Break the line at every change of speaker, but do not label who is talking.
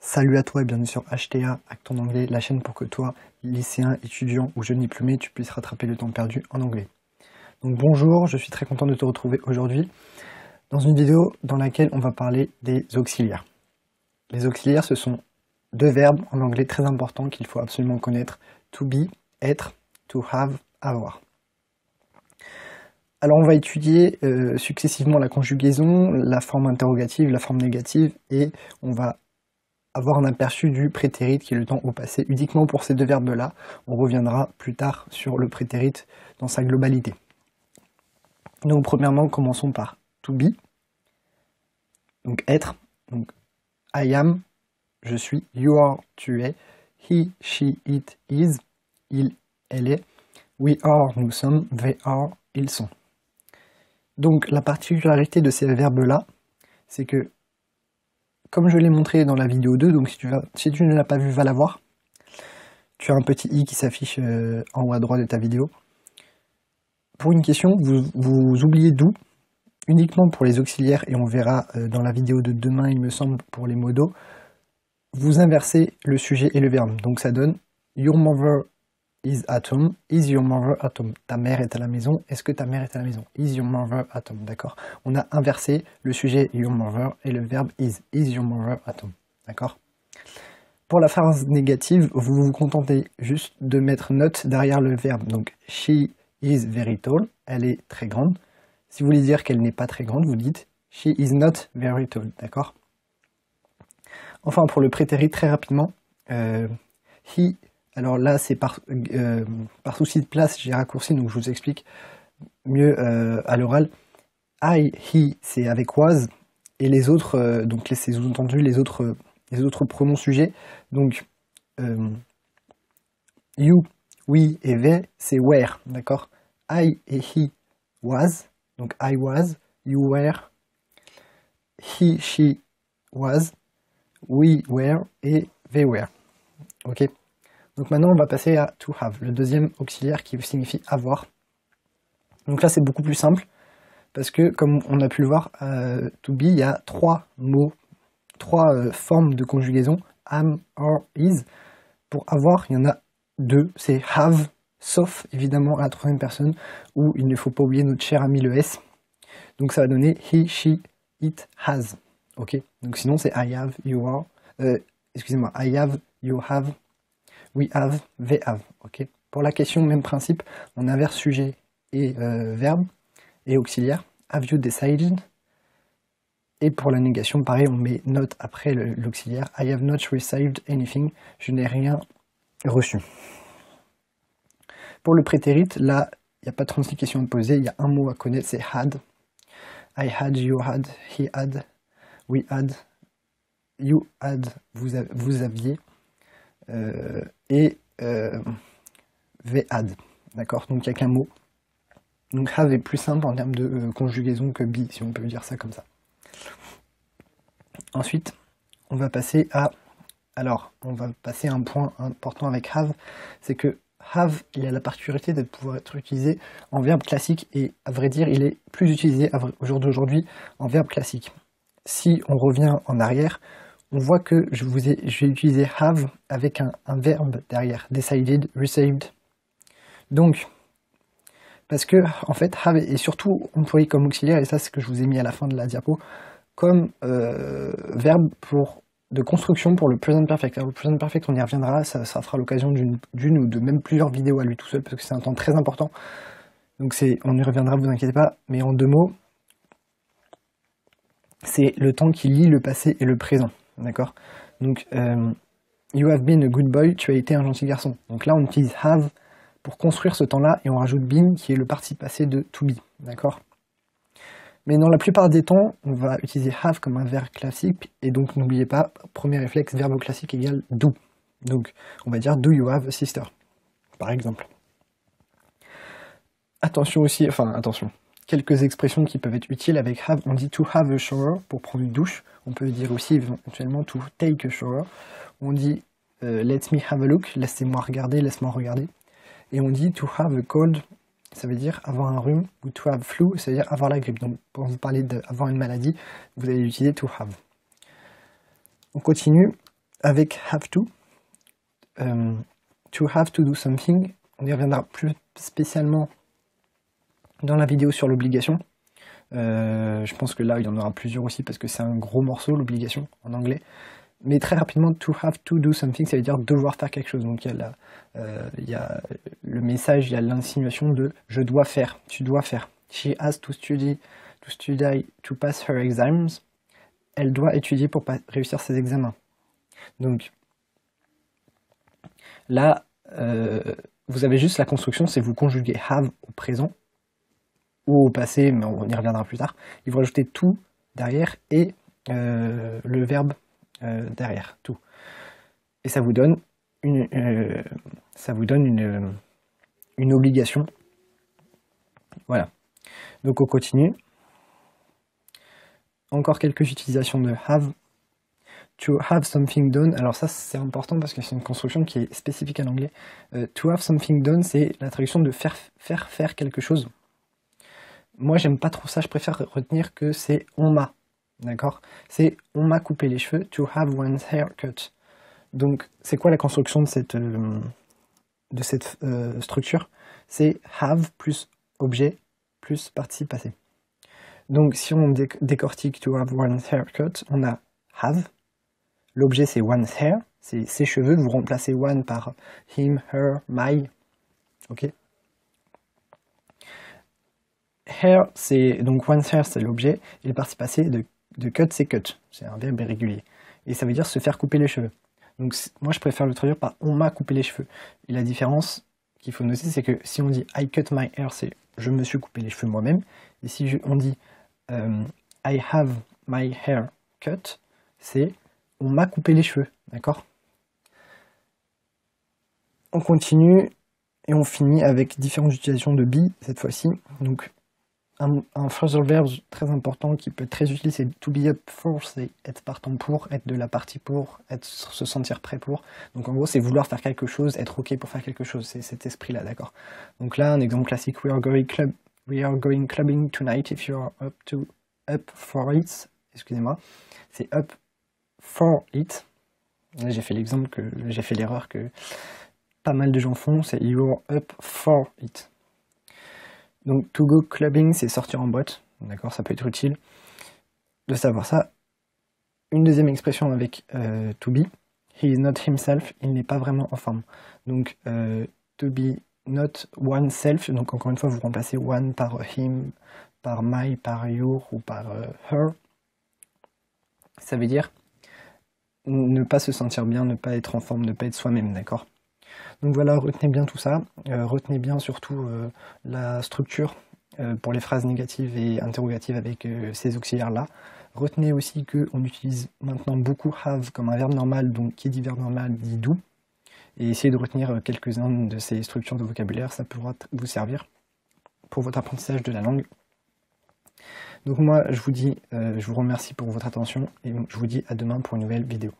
Salut à toi et bienvenue sur HTA, Acte en anglais, la chaîne pour que toi, lycéen, étudiant ou jeune diplômé, tu puisses rattraper le temps perdu en anglais. Donc bonjour, je suis très content de te retrouver aujourd'hui dans une vidéo dans laquelle on va parler des auxiliaires. Les auxiliaires, ce sont deux verbes en anglais très importants qu'il faut absolument connaître. To be, être, to have, avoir. Alors on va étudier successivement la conjugaison, la forme interrogative, la forme négative et on va avoir un aperçu du prétérit qui est le temps au passé uniquement pour ces deux verbes-là. On reviendra plus tard sur le prétérit dans sa globalité. Donc premièrement, commençons par to be, donc être, donc I am, je suis, you are, tu es, he, she, it, is, il, elle est, we are, nous sommes, they are, ils sont. Donc la particularité de ces verbes-là, c'est que comme je l'ai montré dans la vidéo 2, donc si tu ne l'as pas vu, va la voir. Tu as un petit i qui s'affiche en haut à droite de ta vidéo. Pour une question, vous oubliez d'où, uniquement pour les auxiliaires, et on verra dans la vidéo de demain, il me semble, pour les modos, vous inversez le sujet et le verbe. Donc ça donne your mother is at home, is your mother at home. Ta mère est à la maison, est-ce que ta mère est à la maison? Is your mother at home, d'accord? On a inversé le sujet your mother et le verbe is your mother at home, d'accord? Pour la phrase négative, vous vous contentez juste de mettre not derrière le verbe. Donc she is very tall, elle est très grande. Si vous voulez dire qu'elle n'est pas très grande, vous dites she is not very tall, d'accord? Enfin, pour le prétérit, très rapidement, he. Alors là, c'est par souci de place, j'ai raccourci, donc je vous explique mieux à l'oral. I, he, c'est avec was, et les autres, donc c'est sous-entendu les autres pronoms sujets. Donc, you, we et they, c'est were, d'accord? I et he was, donc I was, you were, he, she was, we were et they were. Ok? Donc maintenant, on va passer à to have, le deuxième auxiliaire qui signifie avoir. Donc là, c'est beaucoup plus simple, parce que comme on a pu le voir, to be, il y a trois mots, trois formes de conjugaison, am, are, is. Pour avoir, il y en a deux, c'est have, sauf évidemment à la troisième personne, où il ne faut pas oublier notre cher ami le S. Donc ça va donner he, she, it, has. Ok. Donc sinon, c'est I have, you are, excusez-moi, I have, you have, we have, they have, ok. Pour la question, même principe, on inverse sujet et verbe et auxiliaire. Have you decided? Et pour la négation, pareil, on met not après l'auxiliaire. I have not received anything. Je n'ai rien reçu. Pour le prétérit, là, il n'y a pas 36 questions à poser, il y a un mot à connaître, c'est had. I had, you had, he had, we had, you had, vous aviez. Et they had, d'accord, donc il n'y a qu'un mot. Donc have est plus simple en termes de conjugaison que be, si on peut dire ça comme ça. Ensuite, on va passer à un point important avec have, c'est que have, il a la particularité de pouvoir être utilisé en verbe classique, et à vrai dire, il est plus utilisé au jour d'aujourd'hui en verbe classique. Si on revient en arrière, on voit que je vais utiliser have avec un verbe derrière, decided, received. Donc, parce que, en fait, have est surtout employé comme auxiliaire, et ça c'est ce que je vous ai mis à la fin de la diapo, comme verbe de construction pour le present perfect. Alors le present perfect, on y reviendra, ça fera l'occasion d'une ou de même plusieurs vidéos à lui tout seul, parce que c'est un temps très important. Donc on y reviendra, vous inquiétez pas, mais en deux mots, c'est le temps qui lie le passé et le présent. D'accord? Donc, you have been a good boy, tu as été un gentil garçon. Donc là, on utilise have pour construire ce temps-là, et on rajoute been, qui est le participe passé de to be. D'accord? Mais dans la plupart des temps, on va utiliser have comme un verbe classique, et donc n'oubliez pas, premier réflexe, verbe classique égale do. Donc, on va dire do you have a sister, par exemple. Attention aussi, quelques expressions qui peuvent être utiles avec have. On dit to have a shower, pour prendre une douche. On peut dire aussi éventuellement to take a shower. On dit let me have a look, laissez-moi regarder, laisse-moi regarder. Et on dit to have a cold, ça veut dire avoir un rhume, ou to have flu, ça veut dire avoir la grippe. Donc pour vous parler d'avoir une maladie, vous allez utiliser to have. On continue avec have to have to do something, on y reviendra plus spécialement dans la vidéo sur l'obligation. Je pense que là, il y en aura plusieurs aussi, parce que c'est un gros morceau, l'obligation, en anglais. Mais très rapidement, to have to do something, ça veut dire devoir faire quelque chose. Donc il y a le message, il y a l'insinuation de je dois faire, tu dois faire. She has to study to pass her exams. Elle doit étudier pour réussir ses examens. Donc là, vous avez juste la construction, c'est vous conjuguez have au présent ou au passé, mais on y reviendra plus tard. Il faut rajouter tout derrière et le verbe derrière, tout. Et ça vous donne une obligation. Voilà. Donc on continue. Encore quelques utilisations de have. To have something done. Alors ça c'est important parce que c'est une construction qui est spécifique à l'anglais. To have something done, c'est la traduction de faire quelque chose. Moi j'aime pas trop ça, je préfère retenir que c'est on m'a. D'accord? C'est on m'a coupé les cheveux. To have one's hair cut. Donc c'est quoi la construction de cette structure? C'est have plus objet plus participe passé. Donc si on décortique to have one's hair cut, on a have. L'objet c'est one's hair, c'est ses cheveux, vous remplacez one par him, her, my. Ok. Hair, c'est donc one's hair, c'est l'objet, et le participe passé de cut, c'est cut. C'est un verbe irrégulier. Et ça veut dire se faire couper les cheveux. Donc moi je préfère le traduire par on m'a coupé les cheveux. Et la différence qu'il faut noter, c'est que si on dit I cut my hair, c'est je me suis coupé les cheveux moi-même. Et si on dit I have my hair cut, c'est on m'a coupé les cheveux. D'accord? On continue et on finit avec différentes utilisations de be cette fois-ci. Donc un phrasal verb très important qui peut être très utile, c'est to be up for, c'est être partant pour, être de la partie pour, se sentir prêt pour. Donc en gros, c'est vouloir faire quelque chose, être ok pour faire quelque chose, c'est cet esprit-là, d'accord? Donc là, un exemple classique, we are going clubbing tonight if you are up for it. Excusez-moi, c'est up for it. Là, j'ai fait l'erreur que pas mal de gens font, c'est you are up for it. Donc, to go clubbing, c'est sortir en boîte. D'accord, ça peut être utile de savoir ça. Une deuxième expression avec to be. He is not himself, il n'est pas vraiment en forme. Donc, to be not oneself. Donc, encore une fois, vous remplacez one par him, par my, par your ou par her. Ça veut dire ne pas se sentir bien, ne pas être en forme, ne pas être soi-même, d'accord? Donc voilà, retenez bien tout ça, retenez bien surtout la structure pour les phrases négatives et interrogatives avec ces auxiliaires-là. Retenez aussi qu'on utilise maintenant beaucoup have comme un verbe normal, donc qui dit verbe normal dit do. Et essayez de retenir quelques-unes de ces structures de vocabulaire, ça pourra vous servir pour votre apprentissage de la langue. Donc moi, je vous remercie pour votre attention et je vous dis à demain pour une nouvelle vidéo.